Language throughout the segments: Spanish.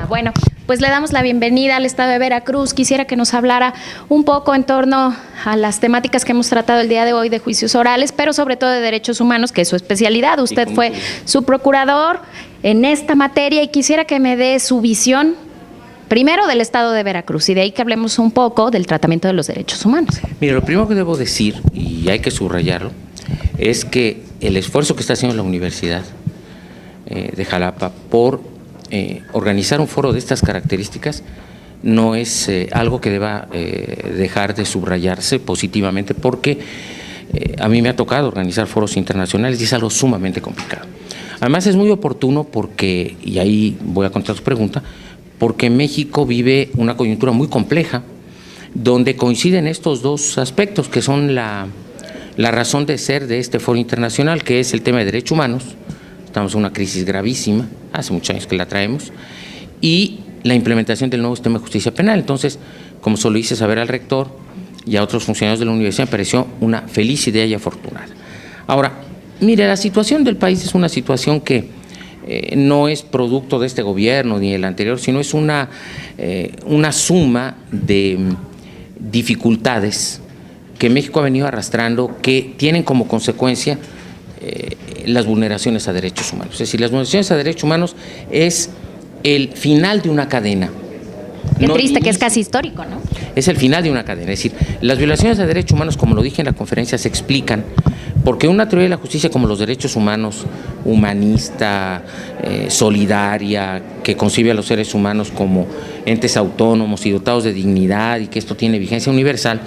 Bueno, pues le damos la bienvenida al Estado de Veracruz. Quisiera que nos hablara un poco en torno a las temáticas que hemos tratado el día de hoy de juicios orales, pero sobre todo de derechos humanos, que es su especialidad. Usted fue su procurador en esta materia y quisiera que me dé su visión primero del Estado de Veracruz y de ahí que hablemos un poco del tratamiento de los derechos humanos. Mira, lo primero que debo decir, y hay que subrayarlo, es que el esfuerzo que está haciendo la Universidad de Jalapa por organizar un foro de estas características no es algo que deba dejar de subrayarse positivamente, porque a mí me ha tocado organizar foros internacionales y es algo sumamente complicado. Además es muy oportuno porque, y ahí voy a contestar su pregunta, porque México vive una coyuntura muy compleja donde coinciden estos dos aspectos que son la razón de ser de este foro internacional, que es el tema de derechos humanos. Estamos en una crisis gravísima, hace muchos años que la traemos, y la implementación del nuevo sistema de justicia penal. Entonces, como se lo hice saber al rector y a otros funcionarios de la universidad, me pareció una feliz idea y afortunada. Ahora, mire, la situación del país es una situación que no es producto de este gobierno ni del anterior, sino es una suma de dificultades que México ha venido arrastrando, que tienen como consecuencia las vulneraciones a derechos humanos. Es decir, las vulneraciones a derechos humanos es el final de una cadena. Qué triste, que es casi histórico, ¿no? Es el final de una cadena. Es decir, las violaciones a derechos humanos, como lo dije en la conferencia, se explican porque una teoría de la justicia como los derechos humanos, humanista, solidaria, que concibe a los seres humanos como entes autónomos y dotados de dignidad y que esto tiene vigencia universal,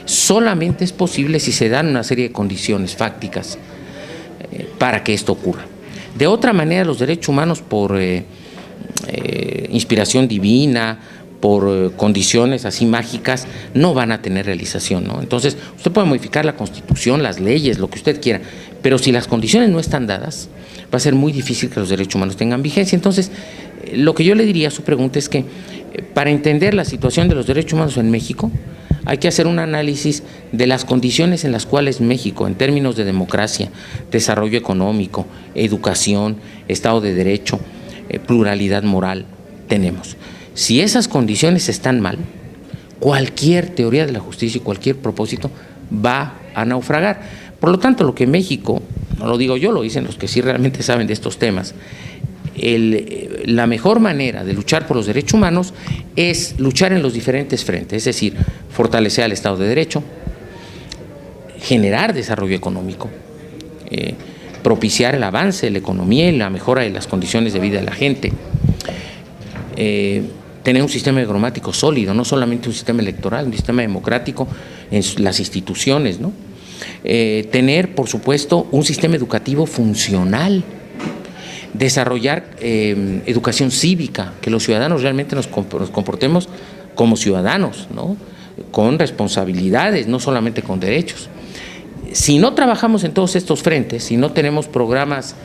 solamente es posible si se dan una serie de condiciones fácticas para que esto ocurra. De otra manera, los derechos humanos por inspiración divina, por condiciones así mágicas, no van a tener realización, ¿no? Entonces, usted puede modificar la Constitución, las leyes, lo que usted quiera, pero si las condiciones no están dadas, va a ser muy difícil que los derechos humanos tengan vigencia. Entonces, lo que yo le diría a su pregunta es que para entender la situación de los derechos humanos en México, hay que hacer un análisis de las condiciones en las cuales México, en términos de democracia, desarrollo económico, educación, Estado de Derecho, pluralidad moral, tenemos. Si esas condiciones están mal, cualquier teoría de la justicia y cualquier propósito va a naufragar. Por lo tanto, lo que México, no lo digo yo, lo dicen los que sí realmente saben de estos temas, la mejor manera de luchar por los derechos humanos es luchar en los diferentes frentes, es decir, fortalecer al Estado de Derecho, generar desarrollo económico, propiciar el avance de la economía y la mejora de las condiciones de vida de la gente, tener un sistema democrático sólido, no solamente un sistema electoral, un sistema democrático en las instituciones, ¿no? Tener, por supuesto, un sistema educativo funcional, desarrollar educación cívica, que los ciudadanos realmente nos comportemos como ciudadanos, ¿no? Con responsabilidades, no solamente con derechos. Si no trabajamos en todos estos frentes, si no tenemos programas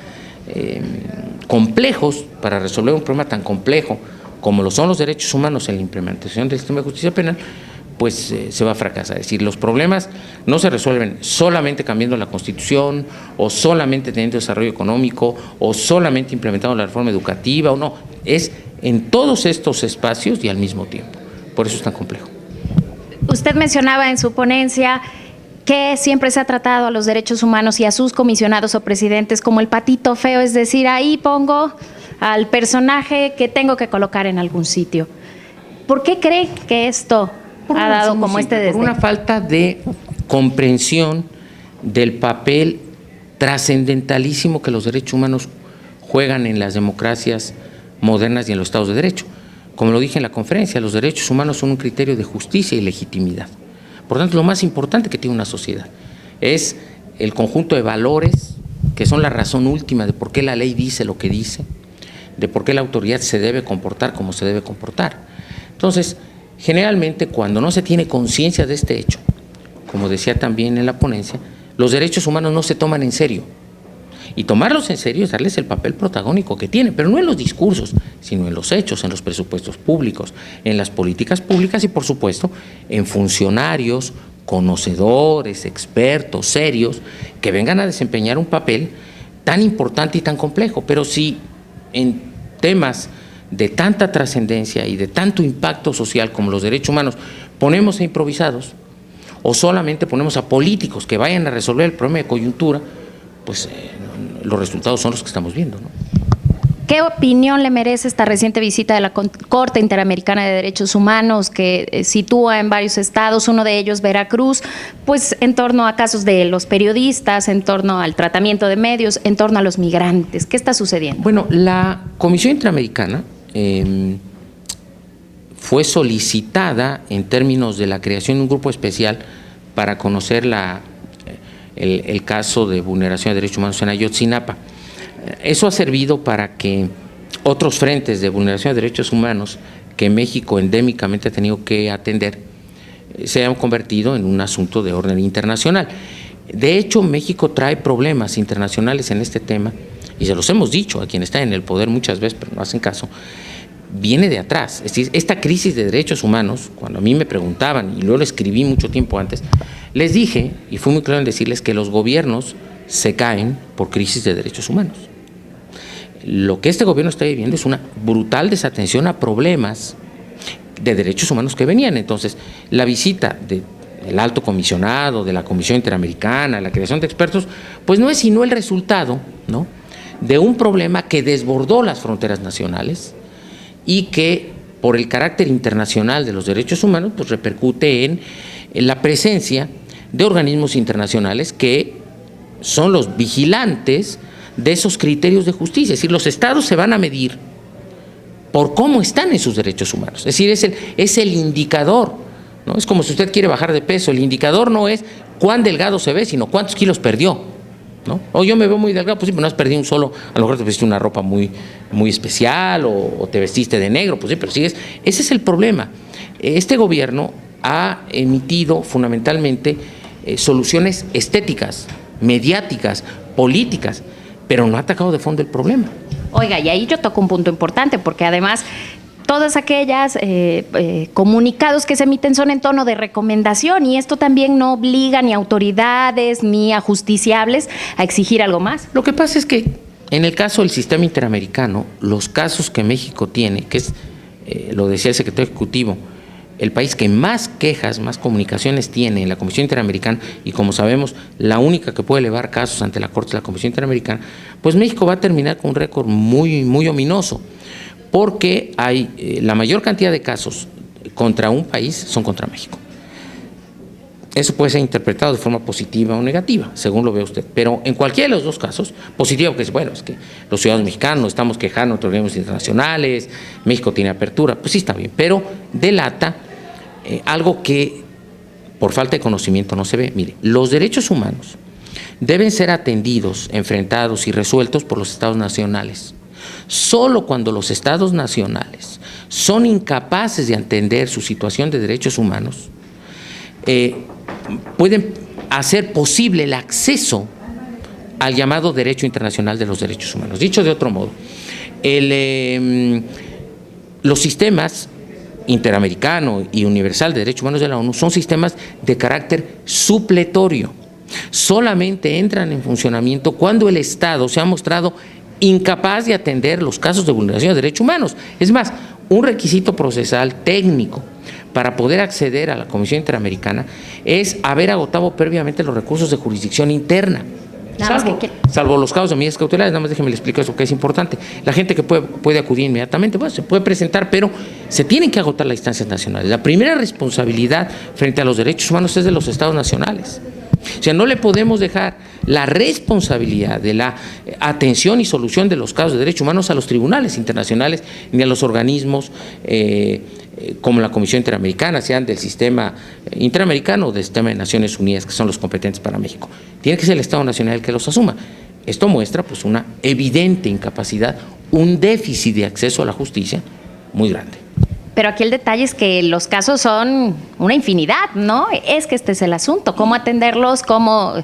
complejos para resolver un problema tan complejo como lo son los derechos humanos en la implementación del sistema de justicia penal, pues se va a fracasar. Es decir, los problemas no se resuelven solamente cambiando la Constitución o solamente teniendo desarrollo económico o solamente implementando la reforma educativa o no, es en todos estos espacios y al mismo tiempo. Por eso es tan complejo. Usted mencionaba en su ponencia que siempre se ha tratado a los derechos humanos y a sus comisionados o presidentes como el patito feo, es decir, ahí pongo al personaje que tengo que colocar en algún sitio. ¿Por qué cree que esto ha dado como este desdén? Por una falta de comprensión del papel trascendentalísimo que los derechos humanos juegan en las democracias modernas y en los estados de derecho. Como lo dije en la conferencia, los derechos humanos son un criterio de justicia y legitimidad. Por tanto, lo más importante que tiene una sociedad es el conjunto de valores que son la razón última de por qué la ley dice lo que dice, de por qué la autoridad se debe comportar como se debe comportar. Entonces, generalmente cuando no se tiene conciencia de este hecho, como decía también en la ponencia, los derechos humanos no se toman en serio. Y tomarlos en serio es darles el papel protagónico que tienen, pero no en los discursos, sino en los hechos, en los presupuestos públicos, en las políticas públicas y, por supuesto, en funcionarios, conocedores, expertos, serios, que vengan a desempeñar un papel tan importante y tan complejo. Pero si en temas de tanta trascendencia y de tanto impacto social como los derechos humanos ponemos a improvisados o solamente ponemos a políticos que vayan a resolver el problema de coyuntura, pues los resultados son los que estamos viendo, ¿no? ¿Qué opinión le merece esta reciente visita de la Corte Interamericana de Derechos Humanos que sitúa en varios estados, uno de ellos Veracruz, pues en torno a casos de los periodistas, en torno al tratamiento de medios, en torno a los migrantes? ¿Qué está sucediendo? Bueno, la Comisión Interamericana fue solicitada en términos de la creación de un grupo especial para conocer el caso de vulneración de derechos humanos en Ayotzinapa. Eso ha servido para que otros frentes de vulneración de derechos humanos que México endémicamente ha tenido que atender se hayan convertido en un asunto de orden internacional. De hecho, México trae problemas internacionales en este tema, y se los hemos dicho a quienes están en el poder muchas veces, pero no hacen caso. Viene de atrás. Es decir, esta crisis de derechos humanos, cuando a mí me preguntaban, y yo lo escribí mucho tiempo antes, les dije, y fui muy claro en decirles que los gobiernos se caen por crisis de derechos humanos. Lo que este gobierno está viviendo es una brutal desatención a problemas de derechos humanos que venían. Entonces, la visita del alto comisionado, de la Comisión Interamericana, la creación de expertos, pues no es sino el resultado, ¿no?, de un problema que desbordó las fronteras nacionales y que, por el carácter internacional de los derechos humanos, pues repercute en la presencia de organismos internacionales que son los vigilantes de esos criterios de justicia. Es decir, los estados se van a medir por cómo están en sus derechos humanos. Es decir, es el indicador, ¿no? Es como si usted quiere bajar de peso. El indicador no es cuán delgado se ve, sino cuántos kilos perdió, ¿no? O yo me veo muy delgado, pues sí, pero no has perdido un solo, a lo mejor te vestiste una ropa muy especial o te vestiste de negro, pues sí, pero sigues. Ese es el problema. Este gobierno ha emitido fundamentalmente soluciones estéticas, mediáticas, políticas, pero no ha atacado de fondo el problema. Oiga, y ahí yo toco un punto importante, porque además todas aquellas comunicados que se emiten son en tono de recomendación, y esto también no obliga ni a autoridades ni a justiciables a exigir algo más. Lo que pasa es que en el caso del sistema interamericano, los casos que México tiene, que es, lo decía el secretario ejecutivo, el país que más quejas, más comunicaciones tiene en la Comisión Interamericana, y como sabemos, la única que puede elevar casos ante la Corte es la Comisión Interamericana, pues México va a terminar con un récord muy, muy ominoso, porque hay la mayor cantidad de casos contra un país son contra México. Eso puede ser interpretado de forma positiva o negativa, según lo vea usted, pero en cualquiera de los dos casos, positivo, porque es bueno, es que los ciudadanos mexicanos estamos quejando de organismos internacionales, México tiene apertura, pues sí está bien, pero delata algo que por falta de conocimiento no se ve. Mire, los derechos humanos deben ser atendidos, enfrentados y resueltos por los estados nacionales. Solo cuando los estados nacionales son incapaces de entender su situación de derechos humanos, pueden hacer posible el acceso al llamado derecho internacional de los derechos humanos. Dicho de otro modo, los sistemas interamericano y universal de derechos humanos de la ONU son sistemas de carácter supletorio. Solamente entran en funcionamiento cuando el Estado se ha mostrado incapaz de atender los casos de vulneración de derechos humanos. Es más, un requisito procesal técnico para poder acceder a la Comisión Interamericana es haber agotado previamente los recursos de jurisdicción interna. Salvo los casos de medidas cautelares, nada más déjeme le explico eso que es importante. La gente que puede acudir inmediatamente, bueno, se puede presentar, pero se tienen que agotar las instancias nacionales. La primera responsabilidad frente a los derechos humanos es de los estados nacionales. O sea, no le podemos dejar la responsabilidad de la atención y solución de los casos de derechos humanos a los tribunales internacionales ni a los organismos como la Comisión Interamericana, sean del sistema interamericano o del sistema de Naciones Unidas, que son los competentes para México. Tiene que ser el Estado Nacional el que los asuma. Esto muestra pues una evidente incapacidad, un déficit de acceso a la justicia muy grande. Pero aquí el detalle es que los casos son una infinidad, ¿no? Es que este es el asunto, cómo atenderlos, cómo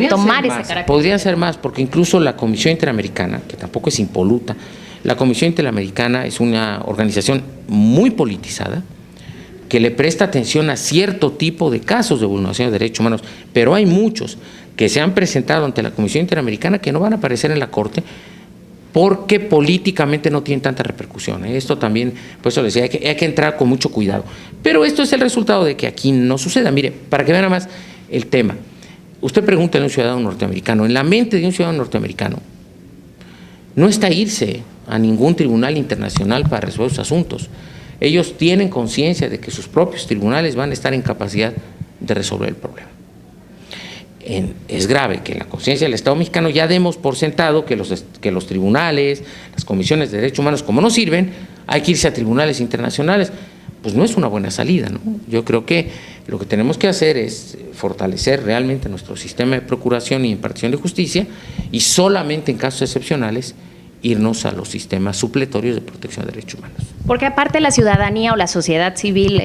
tomar ese carácter. Podrían ser más, porque incluso la Comisión Interamericana, que tampoco es impoluta, la Comisión Interamericana es una organización muy politizada, que le presta atención a cierto tipo de casos de vulneración de derechos humanos, pero hay muchos que se han presentado ante la Comisión Interamericana que no van a aparecer en la Corte porque políticamente no tienen tanta repercusión. Esto también, por eso les decía, hay que entrar con mucho cuidado. Pero esto es el resultado de que aquí no suceda. Mire, para que vean nada más el tema. Usted pregunta a un ciudadano norteamericano, en la mente de un ciudadano norteamericano, no está irse a ningún tribunal internacional para resolver sus asuntos. Ellos tienen conciencia de que sus propios tribunales van a estar en capacidad de resolver el problema. Es grave que en la conciencia del Estado mexicano ya demos por sentado que los tribunales, las comisiones de derechos humanos, como no sirven, hay que irse a tribunales internacionales. Pues no es una buena salida, ¿no? Yo creo que lo que tenemos que hacer es fortalecer realmente nuestro sistema de procuración y impartición de justicia y solamente en casos excepcionales irnos a los sistemas supletorios de protección de derechos humanos. Porque aparte la ciudadanía o la sociedad civil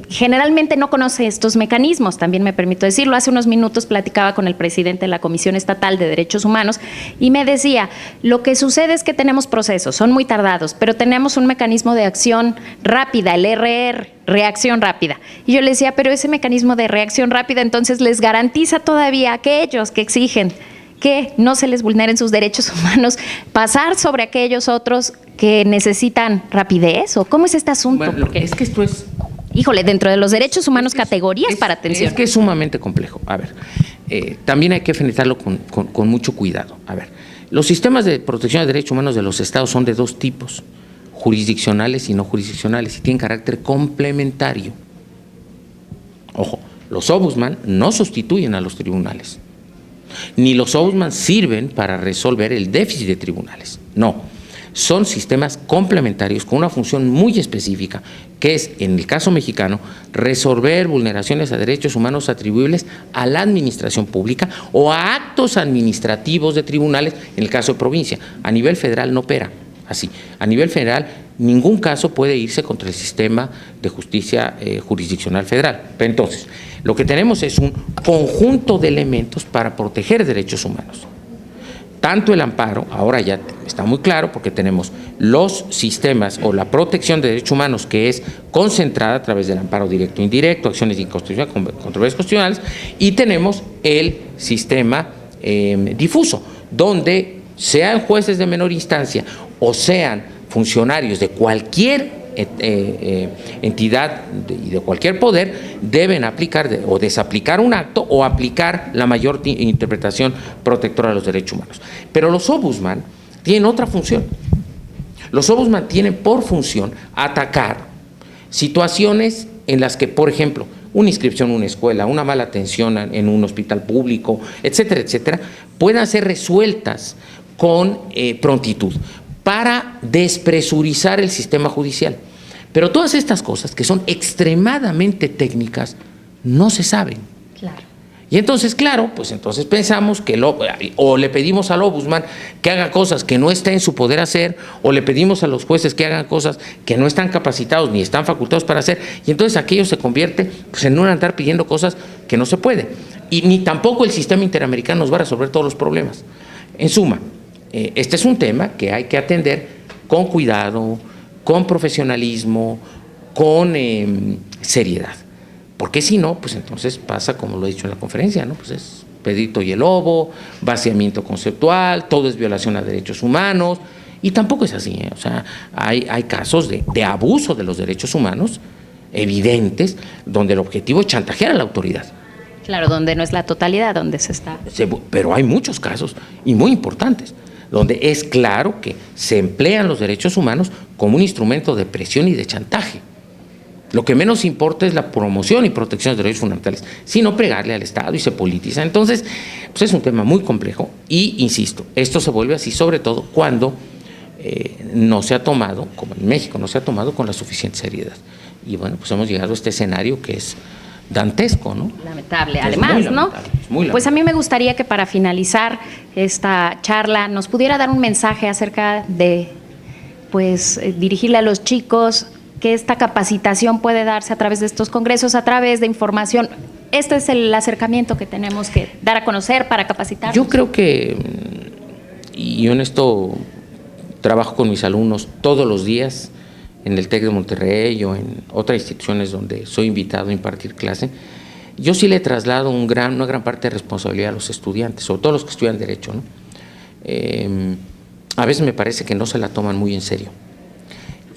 generalmente no conoce estos mecanismos, también me permito decirlo. Hace unos minutos platicaba con el presidente de la Comisión Estatal de Derechos Humanos y me decía, lo que sucede es que tenemos procesos, son muy tardados, pero tenemos un mecanismo de acción rápida, el RR, reacción rápida. Y yo le decía, pero ese mecanismo de reacción rápida entonces les garantiza todavía a aquellos que exigen que no se les vulneren sus derechos humanos, pasar sobre aquellos otros que necesitan rapidez, ¿o cómo es este asunto? Bueno, porque es que esto es... Híjole, dentro de los derechos humanos, categorías para atención. Es que es sumamente complejo. A ver, también hay que enfrentarlo con mucho cuidado. A ver, los sistemas de protección de derechos humanos de los estados son de dos tipos, jurisdiccionales y no jurisdiccionales, y tienen carácter complementario. Ojo, los ombudsman no sustituyen a los tribunales, ni los ombudsman sirven para resolver el déficit de tribunales, no. Son sistemas complementarios con una función muy específica, que es, en el caso mexicano, resolver vulneraciones a derechos humanos atribuibles a la administración pública o a actos administrativos de tribunales, en el caso de provincia. A nivel federal no opera así. A nivel federal, ningún caso puede irse contra el sistema de justicia jurisdiccional federal. Pero entonces, lo que tenemos es un conjunto de elementos para proteger derechos humanos. Tanto el amparo, ahora ya está muy claro porque tenemos los sistemas o la protección de derechos humanos que es concentrada a través del amparo directo e indirecto, acciones de inconstitucionalidad, controversias constitucionales, y tenemos el sistema difuso, donde sean jueces de menor instancia o sean funcionarios de cualquier entidad y de cualquier poder deben aplicar o desaplicar un acto o aplicar la mayor interpretación protectora de los derechos humanos. Pero los ombudsman tienen otra función. Los ombudsman tienen por función atacar situaciones en las que, por ejemplo, una inscripción en una escuela, una mala atención en un hospital público, etcétera, etcétera, puedan ser resueltas con prontitud, para despresurizar el sistema judicial. Pero todas estas cosas, que son extremadamente técnicas, no se saben. Claro. Y entonces, claro, pues entonces pensamos que o le pedimos al ombudsman que haga cosas que no está en su poder hacer, o le pedimos a los jueces que hagan cosas que no están capacitados ni están facultados para hacer, y entonces aquello se convierte pues, en un andar pidiendo cosas que no se puede. Y ni tampoco el sistema interamericano nos va a resolver todos los problemas. En suma, este es un tema que hay que atender con cuidado, con profesionalismo, con seriedad. Porque si no, pues entonces pasa como lo he dicho en la conferencia, ¿no? Pues es Pedrito y el lobo, vaciamiento conceptual, todo es violación a derechos humanos, y tampoco es así, ¿eh? O sea, hay casos de abuso de los derechos humanos evidentes, donde el objetivo es chantajear a la autoridad. Claro, donde no es la totalidad, donde se está. Pero hay muchos casos, y muy importantes, donde es claro que se emplean los derechos humanos como un instrumento de presión y de chantaje. Lo que menos importa es la promoción y protección de los derechos fundamentales, sino pegarle al Estado y se politiza. Entonces, pues es un tema muy complejo y, insisto, esto se vuelve así sobre todo cuando no se ha tomado, como en México, no se ha tomado con la suficiente seriedad. Y bueno, pues hemos llegado a este escenario que es dantesco, ¿no? Lamentable, Es además, muy ¿no? lamentable, es muy lamentable. Pues a mí me gustaría que para finalizar esta charla nos pudiera dar un mensaje acerca de, pues, dirigirle a los chicos que esta capacitación puede darse a través de estos congresos, a través de información. Este es el acercamiento que tenemos que dar a conocer para capacitar. Yo creo que, y yo en esto trabajo con mis alumnos todos los días, en el TEC de Monterrey o en otras instituciones donde soy invitado a impartir clase, yo sí le traslado una gran parte de responsabilidad a los estudiantes, sobre todo los que estudian Derecho, ¿no? a veces me parece que no se la toman muy en serio.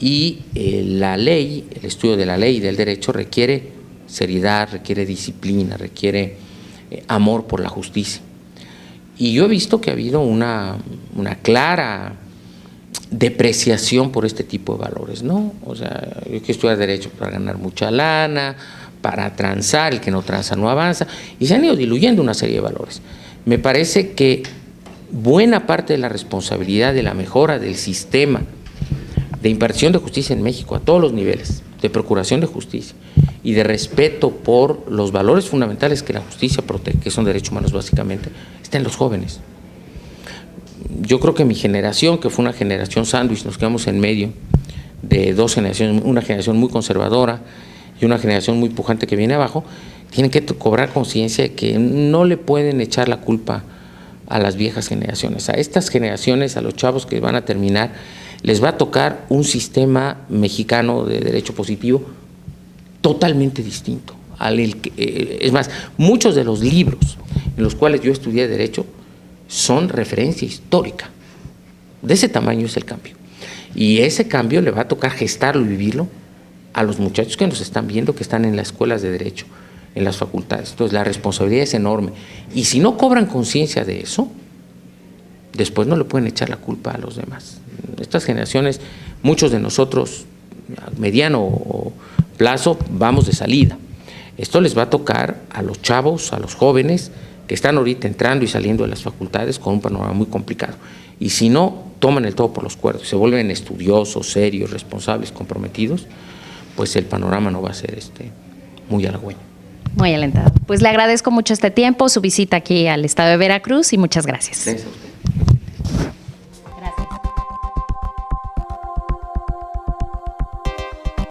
Y la ley, el estudio de la ley y del derecho requiere seriedad, requiere disciplina, requiere amor por la justicia. Y yo he visto que ha habido una clara depreciación por este tipo de valores, ¿no? O sea, hay que estudiar derecho para ganar mucha lana, para transar, el que no transa no avanza, y se han ido diluyendo una serie de valores. Me parece que buena parte de la responsabilidad de la mejora del sistema de impartición de justicia en México a todos los niveles, de procuración de justicia y de respeto por los valores fundamentales que la justicia protege, que son derechos humanos básicamente, está en los jóvenes. Yo creo que mi generación, que fue una generación sándwich, nos quedamos en medio de dos generaciones, una generación muy conservadora y una generación muy pujante que viene abajo, tienen que cobrar conciencia de que no le pueden echar la culpa a las viejas generaciones. A estas generaciones, a los chavos que van a terminar, les va a tocar un sistema mexicano de derecho positivo totalmente distinto. Es más, muchos de los libros en los cuales yo estudié derecho son referencia histórica. De ese tamaño es el cambio. Y ese cambio le va a tocar gestarlo y vivirlo a los muchachos que nos están viendo, que están en las escuelas de derecho, en las facultades. Entonces la responsabilidad es enorme. Y si no cobran conciencia de eso, después no le pueden echar la culpa a los demás. Estas generaciones, muchos de nosotros, a mediano plazo, vamos de salida. Esto les va a tocar a los chavos, a los jóvenes, que están ahorita entrando y saliendo de las facultades con un panorama muy complicado. Y si no toman el todo por los cuernos, se vuelven estudiosos, serios, responsables, comprometidos, pues el panorama no va a ser muy halagüeño. Muy alentado. Pues le agradezco mucho este tiempo, su visita aquí al estado de Veracruz y muchas gracias. Gracias a usted.